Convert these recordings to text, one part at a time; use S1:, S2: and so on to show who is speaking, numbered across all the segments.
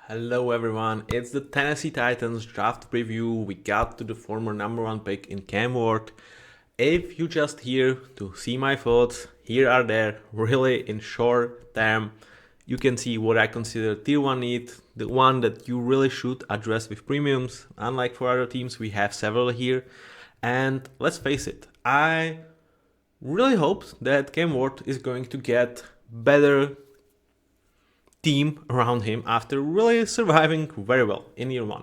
S1: Hello everyone, it's the Tennessee Titans draft preview. We got to the former number one pick in Cam Ward. If you just here to see my thoughts, here are there really in short term. You can see what I consider tier 1 need, the one that you really should address with premiums. Unlike for other teams, we have several here. And let's face it, I really hope that Cam Ward is going to get better team around him after really surviving very well in year one.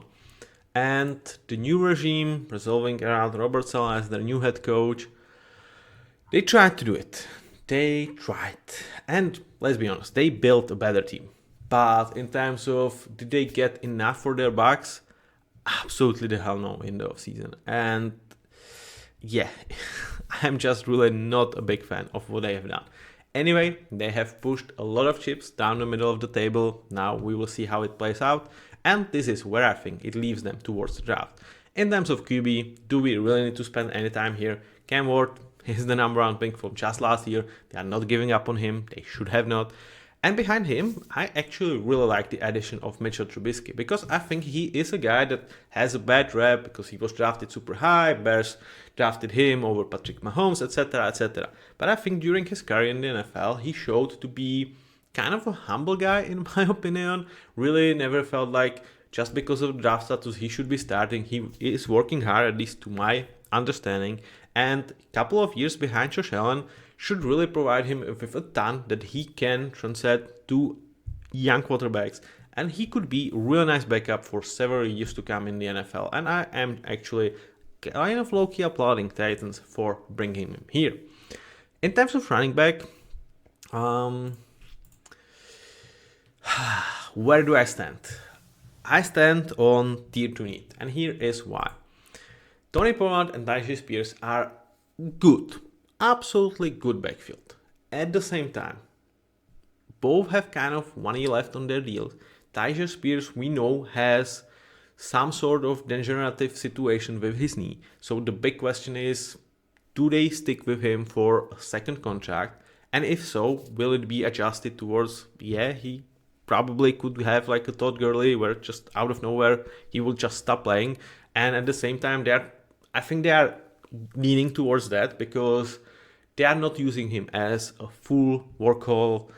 S1: And the new regime, resolving around Robert Saleh as their new head coach, they tried to do it. They tried. And let's be honest, they built a better team. But in terms of did they get enough for their bucks? Absolutely the hell no in the offseason. And yeah, I'm just really not a big fan of what they have done. Anyway, they have pushed a lot of chips down the middle of the table. Now we will see how it plays out. And this is where I think it leaves them towards the draft. In terms of QB, do we really need to spend any time here? Cam Ward is the number one pick from just last year. They are not giving up on him. They should have not. And behind him, I actually really like the addition of Mitchell Trubisky because I think he is a guy that has a bad rep because he was drafted super high. Bears drafted him over Patrick Mahomes, etc., etc. But I think during his career in the NFL, he showed to be kind of a humble guy, in my opinion. Really never felt like just because of draft status he should be starting. He is working hard, at least to my understanding. And a couple of years behind Josh Allen should really provide him with a ton that he can translate to young quarterbacks. And he could be a real nice backup for several years to come in the NFL. And I am actually kind of low-key applauding Titans for bringing him here. In terms of running back, where do I stand? I stand on tier 2 need, and here is why. Tony Pollard and Tyjae Spears are good, absolutely good backfield. At the same time, both have kind of 1 year left on their deals. Tyjae Spears, we know, has some sort of degenerative situation with his knee. So the big question is, do they stick with him for a second contract? And if so, will it be adjusted towards, he probably could have like a Todd Gurley where just out of nowhere he will just stop playing. And at the same time, I think they are leaning towards that because they are not using him as a full workhorse.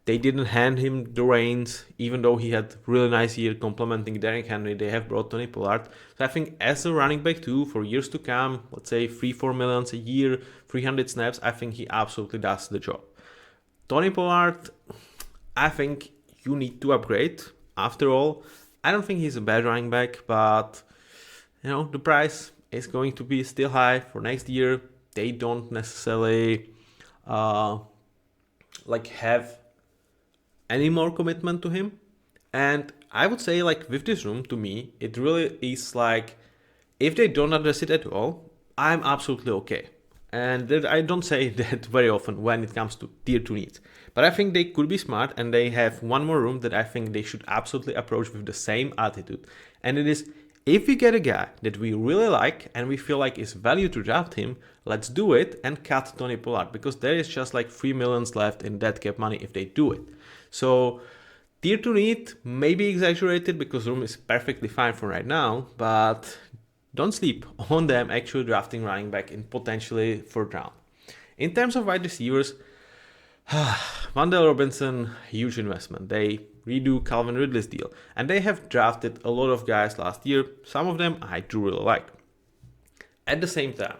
S1: They didn't hand him the reins, even though he had really nice year complementing Derrick Henry. They have brought Tony Pollard. So I think as a running back too, for years to come, let's say 3-4 millions a year, 300 snaps, I think he absolutely does the job. Tony Pollard, I think you need to upgrade. After all, I don't think he's a bad running back, but the price is going to be still high for next year. They don't necessarily have any more commitment to him. And I would say with this room, to me, it really is if they don't address it at all, I'm absolutely okay. And I don't say that very often when it comes to tier 2 needs. But I think they could be smart and they have one more room that I think they should absolutely approach with the same attitude. And it is, if we get a guy that we really like and we feel like is value to draft him, let's do it and cut Tony Pollard because there is just 3 millions left in dead cap money if they do it. So tier 2 need may be exaggerated because room is perfectly fine for right now, but don't sleep on them actually drafting running back in potentially third round. In terms of wide receivers, Wan'Dale Robinson, huge investment. They redo Calvin Ridley's deal, and they have drafted a lot of guys last year. Some of them I do really like. At the same time,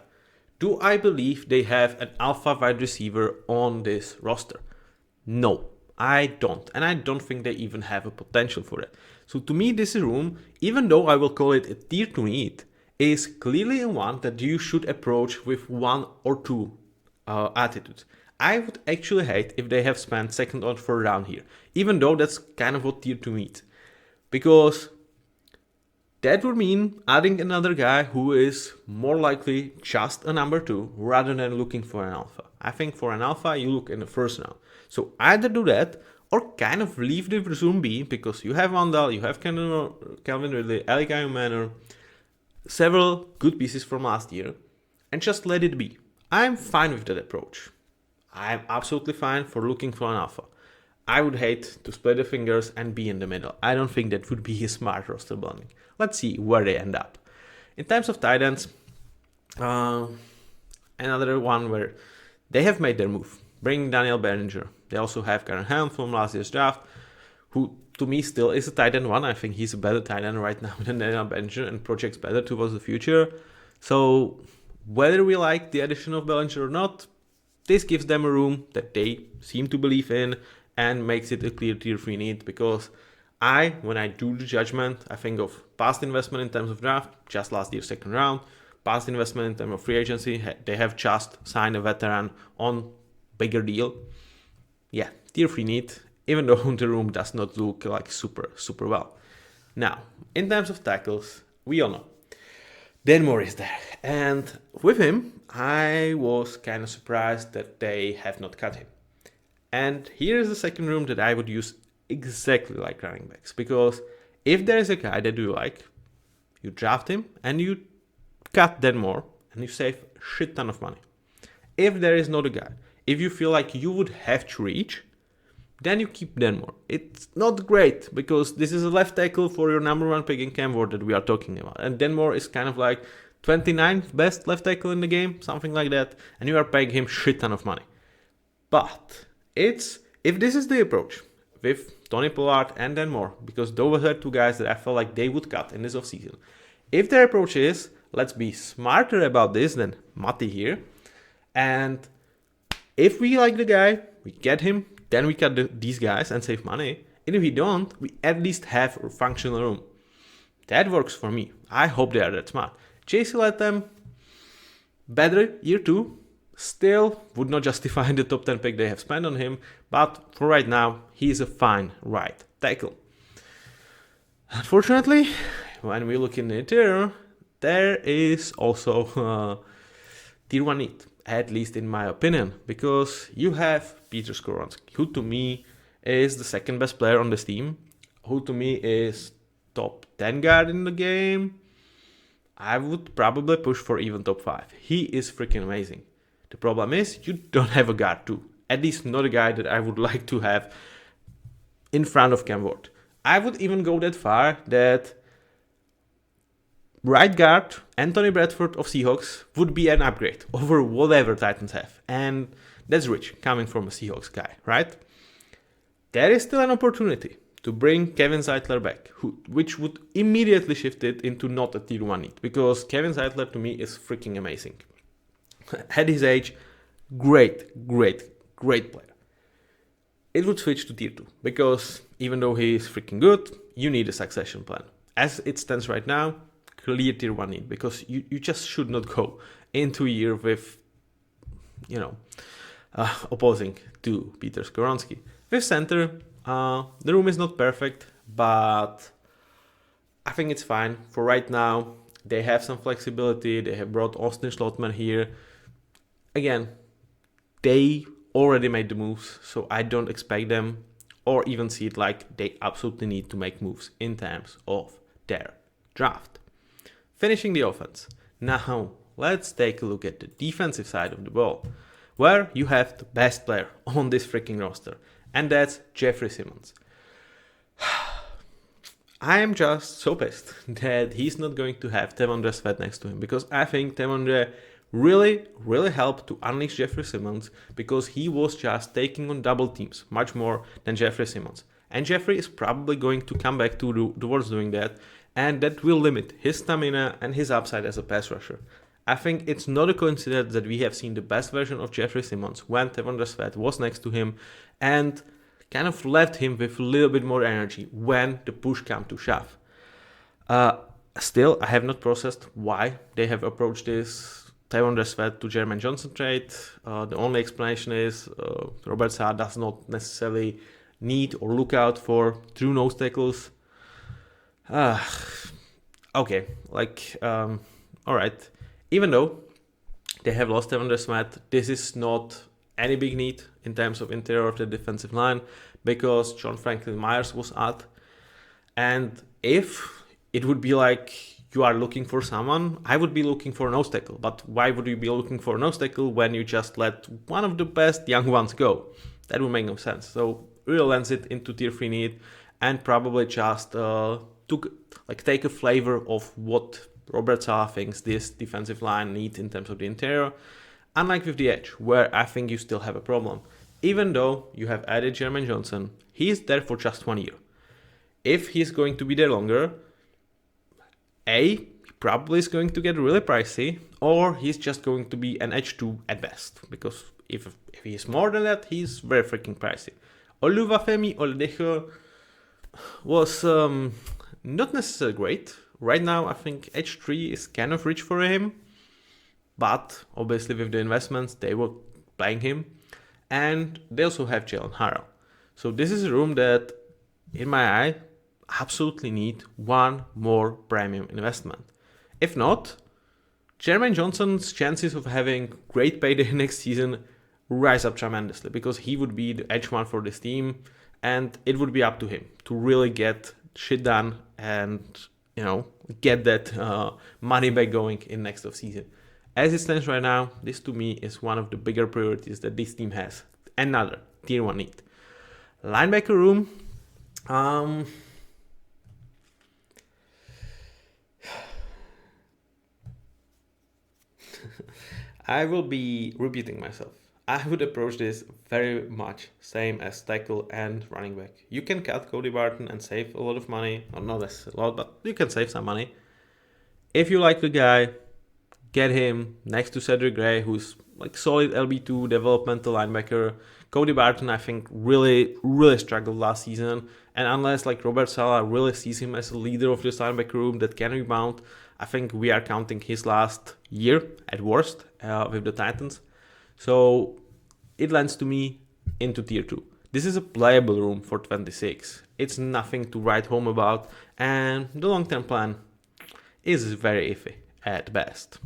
S1: do I believe they have an alpha wide receiver on this roster? No, I don't. And I don't think they even have a potential for it. So to me, this room, even though I will call it a tier 2 need, is clearly a one that you should approach with one or two attitudes. I would actually hate if they have spent second or third round here, even though that's kind of what tier 2 means. Because that would mean adding another guy who is more likely just a number 2 rather than looking for an alpha. I think for an alpha, you look in the first round. So either do that or kind of leave the zoom be because you have Wan'Dale, you have Calvin Ridley, Eli Manor, several good pieces from last year, and just let it be. I'm fine with that approach. I'm absolutely fine for looking for an alpha. I would hate to split the fingers and be in the middle. I don't think that would be a smart roster building. Let's see where they end up. In terms of tight ends, another one where they have made their move, bringing Daniel Bellinger. They also have Karen Helm from last year's draft, who to me still is a tight end one. I think he's a better tight end right now than Daniel Bellinger and projects better towards the future. So whether we like the addition of Bellinger or not, this gives them a room that they seem to believe in and makes it a clear tier 3 need, because when I do the judgment, I think of past investment in terms of draft, just last year's second round, past investment in terms of free agency, they have just signed a veteran on bigger deal. Yeah, tier 3 need, even though the room does not look like super well. Now, in terms of tackles, we all know Dan Moore is there, and with him, I was kind of surprised that they have not cut him. And here is the second room that I would use exactly like running backs, because if there is a guy that you like, you draft him and you cut Dan Moore and you save a shit ton of money. If there is not a guy, if you feel like you would have to reach, then you keep Dan Moore. It's not great, because this is a left tackle for your number 1 pick in Cam Ward that we are talking about. And Dan Moore is kind of like 29th best left tackle in the game, something like that. And you are paying him shit ton of money. But if this is the approach with Tony Pollard and Dan Moore, because those are two guys that I felt like they would cut in this offseason. If their approach is, let's be smarter about this than Matty here. And if we like the guy, we get him, then we cut these guys and save money. And if we don't, we at least have a functional room. That works for me. I hope they are that smart. JC let them better year 2. Still would not justify the top 10 pick they have spent on him. But for right now, he is a fine right tackle. Unfortunately, when we look in the interior, there is also tier 1 need. At least in my opinion, because you have Peter Skoronski, who to me is the second best player on this team, who to me is top 10 guard in the game. I would probably push for even top 5. He is freaking amazing. The problem is you don't have a guard too. At least not a guy that I would like to have in front of Cam Ward. I would even go that far that right guard Anthony Bradford of Seahawks would be an upgrade over whatever Titans have. And that's rich, coming from a Seahawks guy, right? There is still an opportunity to bring Kevin Zeitler back, which would immediately shift it into not a tier 1 need, because Kevin Zeitler to me is freaking amazing. At his age, great player. It would switch to tier 2, because even though he is freaking good, you need a succession plan. As it stands right now, clear tier 1 need, because you just should not go into a year with, opposing to Peter Skoronski. With center, the room is not perfect, but I think it's fine. For right now, they have some flexibility. They have brought Austin Schlottman here. Again, they already made the moves, so I don't expect them or even see it like they absolutely need to make moves in terms of their draft. Finishing the offense. Now, let's take a look at the defensive side of the ball, where you have the best player on this freaking roster, and that's Jeffrey Simmons. I am just so pissed that he's not going to have Tevondre Sweat next to him, because I think Tevondre really helped to unleash Jeffrey Simmons, because he was just taking on double teams much more than Jeffrey Simmons. And Jeffrey is probably going to come back towards doing that, and that will limit his stamina and his upside as a pass rusher. I think it's not a coincidence that we have seen the best version of Jeffrey Simmons when Tevondre Sweat was next to him and kind of left him with a little bit more energy when the push came to shove. Still, I have not processed why they have approached this Tevondre Sweat to Jermaine Johnson trade. The only explanation is Robert Saad does not necessarily need or look out for true nose tackles. Okay, alright. Even though they have lost Tevondre Sweat, this is not any big need in terms of interior of the defensive line, because John Franklin Myers was out. And if it would be like you are looking for someone, I would be looking for a nose tackle. But why would you be looking for a nose tackle when you just let one of the best young ones go? That would make no sense. So really lands it into tier 3 need, and probably just take a flavor of what Robert Saleh thinks this defensive line needs in terms of the interior. Unlike with the edge, where I think you still have a problem. Even though you have added Jermaine Johnson, he is there for just 1 year. If he's going to be there longer, he probably is going to get really pricey, or he's just going to be an edge 2 at best, because if he's more than that, he's very freaking pricey. Oluvafemi Oladipo was not necessarily great. Right now, I think edge 3 is kind of rich for him, but obviously with the investments, they were playing him. And they also have Jalen Harrell. So this is a room that, in my eye, absolutely need one more premium investment. If not, Jermaine Johnson's chances of having great payday next season rise up tremendously, because he would be the edge one for this team, and it would be up to him to really get shit done and, get that money back going in next off season. As it stands right now, this to me is one of the bigger priorities that this team has. Another tier 1 need. Linebacker room. I will be repeating myself. I would approach this very much same as tackle and running back. You can cut Cody Barton and save a lot of money. Or not as a lot, but you can save some money. If you like the guy, get him next to Cedric Gray, who's like solid LB2 developmental linebacker. Cody Barton, I think, really, really struggled last season. And unless like Robert Saleh really sees him as a leader of this linebacker room that can rebound, I think we are counting his last year at worst with the Titans. So it lands to me into tier 2. This is a playable room for 26. It's nothing to write home about. And the long-term plan is very iffy at best.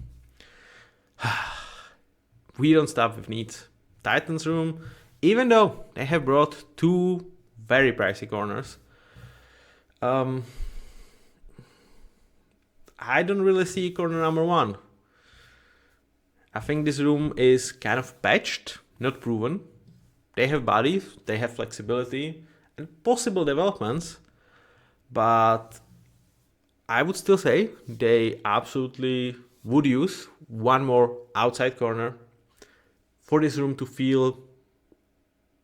S1: We don't stop with needs. Titans room, even though they have brought 2 very pricey corners, I don't really see corner number 1. I think this room is kind of patched, not proven. They have bodies, they have flexibility and possible developments, but I would still say they absolutely would use one more outside corner for this room to feel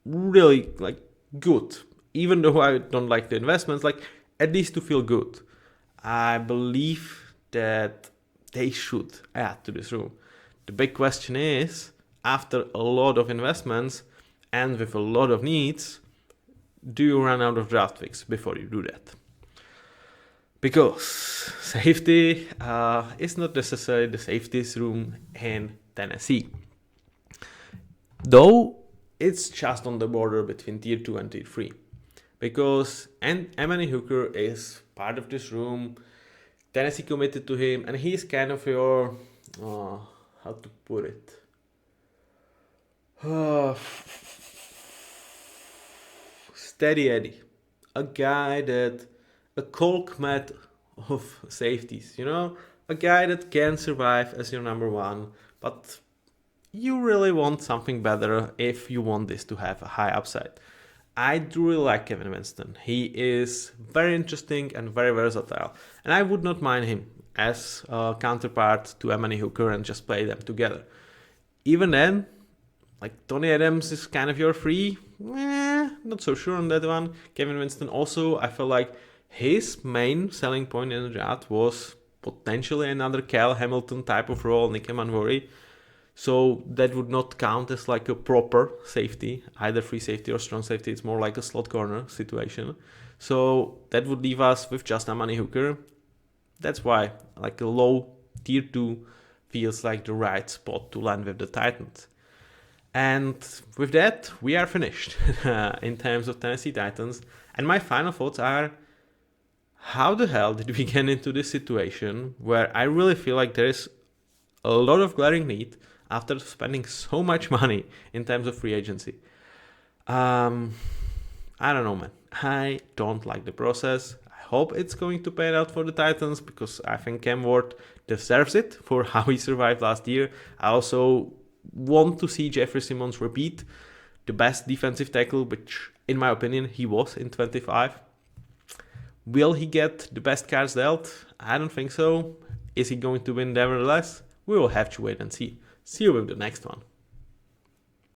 S1: really like good. Even though I don't like the investments, like at least to feel good. I believe that they should add to this room. The big question is, after a lot of investments and with a lot of needs, do you run out of draft picks before you do that? Because safety is not necessarily the safest room in Tennessee. Though it's just on the border between tier 2 and tier 3. Because Amani Hooker is part to this room. Tennessee committed to him, and he's kind of your, how to put it? Steady Eddie. A guy that, a Colkmet of safeties, a guy that can survive as your number 1, but you really want something better if you want this to have a high upside. I do really like Kevin Winston. He is very interesting and very versatile, and I would not mind him as a counterpart to Amani Hooker and just play them together. Even then, like Tony Adams is kind of your free, not so sure on that one. Kevin Winston also, I feel like his main selling point in the draft was potentially another Cal Hamilton type of role, Nick Emanvori. So that would not count as like a proper safety, either free safety or strong safety. It's more like a slot corner situation. So that would leave us with just Amani Hooker. That's why like a low tier 2 feels like the right spot to land with the Titans. And with that, we are finished in terms of Tennessee Titans. And my final thoughts are, how the hell did we get into this situation where I really feel like there is a lot of glaring need after spending so much money in terms of free agency? I don't know, man. I don't like the process. I hope it's going to pay out for the Titans, because I think Cam Ward deserves it for how he survived last year. I also want to see Jeffrey Simmons repeat. the best defensive tackle, which in my opinion he was in 25. Will he get the best cards dealt? I don't think so. Is he going to win nevertheless? We will have to wait and see. See you with the next one.